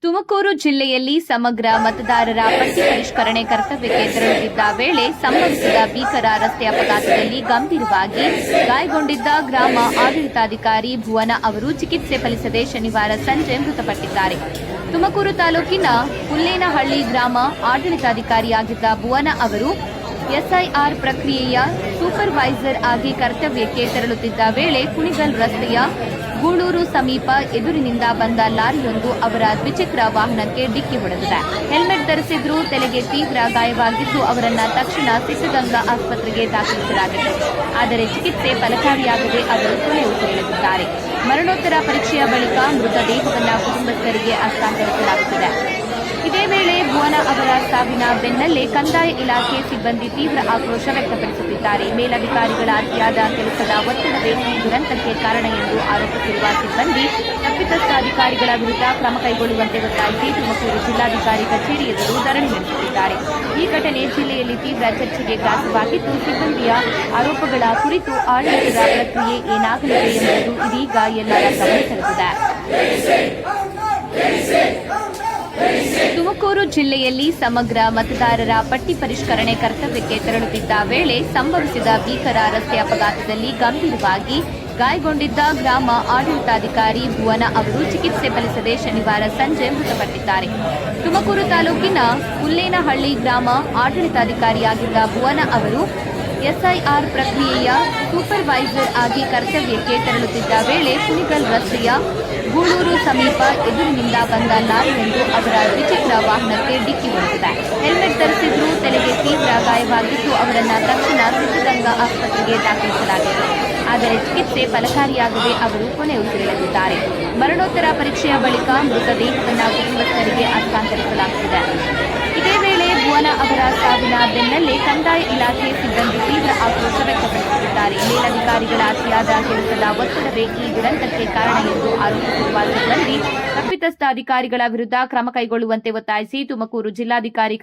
ತುಮಕೂರು ಜಿಲ್ಲೆಯಲ್ಲಿ ಸಮಗ್ರ ಮತದಾರರ ಪಟ್ಟಿ ಪರಿಷ್ಕರಣೆ ಕರ್ತವ್ಯಕ್ಕೆ ತೆರಳುತ್ತಿದ್ದ ವೇಳೆ ಸಂಭವಿಸಿದ ಭೀಕರ ರಸ್ತೆ ಅಪಘಾತದಲ್ಲಿ ಗಂಭೀರವಾಗಿ ಗಾಯಗೊಂಡಿದ್ದ ಗ್ರಾಮ ಆಡಳಿತಾಧಿಕಾರಿ ಭುವನ ಅವರು ಚಿಕಿತ್ಸೆ ಫಲಿಸದೆ ಶನಿವಾರ ಸಂಜೆ ಮೃತಪಟ್ಟಿದ್ದಾರೆ. ತುಮಕೂರು ತಾಲೂಕಿನ ಹುಲ್ಲೇನಹಳ್ಳಿ ಗ್ರಾಮ ಆಡಳಿತಾಧಿಕಾರಿಯಾಗಿದ್ದ ಭುವನ ಅವರು ಎಸ್ಐಆರ್ ಪ್ರಕ್ರಿಯೆಯ ಸೂಪರ್ವೈಸರ್ ಆಗಿ ಕರ್ತವ್ಯಕ್ಕೆ ತೆರಳುತ್ತಿದ್ದ ವೇಳೆ ಕುಣಿಗಲ್ ರಸ್ತೆಯ ಗೂಳೂರು ಸಮೀಪ ಎದುರಿನಿಂದ ಬಂದ ಲಾರಿಯೊಂದು ಅವರ ದ್ವಿಚಕ್ರ ವಾಹನಕ್ಕೆ ಡಿಕ್ಕಿ ಹೊಡೆದಿದೆ. ಹೆಲ್ಮೆಟ್ ಧರಿಸಿದ್ರೂ ತಲೆಗೆ ತೀವ್ರ ಗಾಯವಾಗಿದ್ದು ಅವರನ್ನು ತಕ್ಷಣ ಸಿದ್ಧಗಂಗಾ ಆಸ್ಪತ್ರೆಗೆ ದಾಖಲಿಸಲಾಗಿದೆ. ಆದರೆ ಚಿಕಿತ್ಸೆ ಫಲಕಾರಿಯಾಗದೆ ಅವರು ಕೊನೆಯುಸಿರೆಳೆದಿದ್ದಾರೆ. ಮರಣೋತ್ತರ ಪರೀಕ್ಷೆಯ ಬಳಿಕ ಮೃತದೇಹವನ್ನು ಕುಟುಂಬಸ್ಥರಿಗೆ ಹಸ್ತಾಂತರಿಸಲಾಗುತ್ತಿದೆ. ಇದೇ ವೇಳೆ ಭುವನ ಅವರ ಸಾವಿನ ಬೆನ್ನಲ್ಲೇ ಕಂದಾಯ ಇಲಾಖೆ ಸಿಬ್ಬಂದಿ ತೀವ್ರ ಆಕ್ರೋಶ ವ್ಯಕ್ತಪಡಿಸುತ್ತಿದ್ದಾರೆ. ಮೇಲಧಿಕಾರಿಗಳ ಅತಿಯಾದ ಕೆಲಸದ ಒತ್ತಡವೇ ಈ ದುರಂತಕ್ಕೆ ಕಾರಣ ಎಂದು ಆರೋಪಿಸಿರುವ ಸಿಬ್ಬಂದಿ ತಪ್ಪಿತಸ್ಥ ಅಧಿಕಾರಿಗಳ ವಿರುದ್ಧ ಕ್ರಮ ಕೈಗೊಳ್ಳುವಂತೆ ಒತ್ತಾಯಿಸಿ ತುಮಕೂರು ಜಿಲ್ಲಾಧಿಕಾರಿ ಕಚೇರಿ ಎದುರು ಧರಣಿ ನಡೆಸುತ್ತಿದ್ದಾರೆ. ಈ ಘಟನೆ ಜಿಲ್ಲೆಯಲ್ಲಿ ತೀವ್ರ ಚರ್ಚೆಗೆ ಗ್ರಾಸವಾಗಿದ್ದು, ಸಿಬ್ಬಂದಿಯ ಆರೋಪಗಳ ಕುರಿತು ಆಡಳಿತದ ಪ್ರಕ್ರಿಯೆ ಏನಾಗಲಿದೆ ಎಂಬುದು ಇದೀಗ ಎಲ್ಲರ ಗಮನ ಸೆಳೆದಿದೆ. ತುಮಕೂರು ಜಿಲ್ಲೆಯಲ್ಲಿ ಸಮಗ್ರ ಮತದಾರರ ಪಟ್ಟಿ ಪರಿಷ್ಕರಣೆ ಕರ್ತವ್ಯಕ್ಕೆ ತೆರಳುತ್ತಿದ್ದ ವೇಳೆ ಸಂಭವಿಸಿದ ಭೀಕರ ರಸ್ತೆ ಅಪಘಾತದಲ್ಲಿ ಗಂಭೀರವಾಗಿ ಗಾಯಗೊಂಡಿದ್ದ ಗ್ರಾಮ ಆಡಳಿತಾಧಿಕಾರಿ ಭುವನ ಅವರು ಚಿಕಿತ್ಸೆ ಫಲಿಸದೆ ಶನಿವಾರ ಸಂಜೆ ಮೃತಪಟ್ಟಿದ್ದಾರೆ. ತುಮಕೂರು ತಾಲೂಕಿನ ಹುಲ್ಲೇನಹಳ್ಳಿ ಗ್ರಾಮ ಆಡಳಿತಾಧಿಕಾರಿಯಾಗಿದ್ದ ಭುವನ ಅವರು ಎಸ್ಐಆರ್ ಪ್ರಕ್ರಿಯೆಯ ಸೂಪರ್ವೈಸರ್ ಆಗಿ ಕರ್ತವ್ಯಕ್ಕೆ ತೆರಳುತ್ತಿದ್ದ ವೇಳೆ ಕುಣಿಗಲ್ ರಸ್ತೆಯ ಗೂಳೂರು ಸಮೀಪ ಎದುರಿನಿಂದ ಬಂದ ಲಾರಿಯೊಂದು ಅವರ ದ್ವಿಚಕ್ರ ವಾಹನಕ್ಕೆ ಡಿಕ್ಕಿ ಹೊಡೆದಿದೆ. ಹೆಲ್ಮೆಟ್ ಧರಿಸಿದ್ರೂ ತಲೆಗೆ ತೀವ್ರ ಗಾಯವಾಗಿದ್ದು ಅವರನ್ನು ತಕ್ಷಣ ಸಿದ್ಧಗಂಗಾ ಆಸ್ಪತ್ರೆಗೆ ದಾಖಲಿಸಲಾಗಿದೆ. ಆದರೆ ಚಿಕಿತ್ಸೆ ಫಲಕಾರಿಯಾಗದೆ ಅವರು ಕೊನೆಯುಸಿರೆಳೆದಿದ್ದಾರೆ. ಮರಣೋತ್ತರ ಪರೀಕ್ಷೆಯ ಬಳಿಕ ಮೃತದೇಹವನ್ನು ಕುಟುಂಬಸ್ಥರಿಗೆ ಹಸ್ತಾಂತರಿಸಲಾಗುತ್ತಿದೆ. ಇದೇ ವೇಳೆ ಭುವನ ಅವರ ಸಾವಿನ ಬೆನ್ನಲ್ಲೇ ಕಂದಾಯ ಇಲಾಖೆ ಸಿಬ್ಬಂದಿ ತೀವ್ರ ಆಕ್ರೋಶ ವ್ಯಕ್ತಪಡಿಸುತ್ತಿದ್ದಾರೆ. ಮೇಲಧಿಕಾರಿಗಳ ಅತಿಯಾದ ಕೆಲಸದ ಒತ್ತಡವೇ ಈ ದುರಂತಕ್ಕೆ ಕಾರಣ ಎಂದು ಆರೋಪಿಸಿರುವ ಸಿಬ್ಬಂದಿ ತಪ್ಪಿತಸ್ಥ ಅಧಿಕಾರಿಗಳ ವಿರುದ್ಧ ಕ್ರಮ ಕೈಗೊಳ್ಳುವಂತೆ ಒತ್ತಾಯಿಸಿ ತುಮಕೂರು ಜಿಲ್ಲಾಧಿಕಾರಿ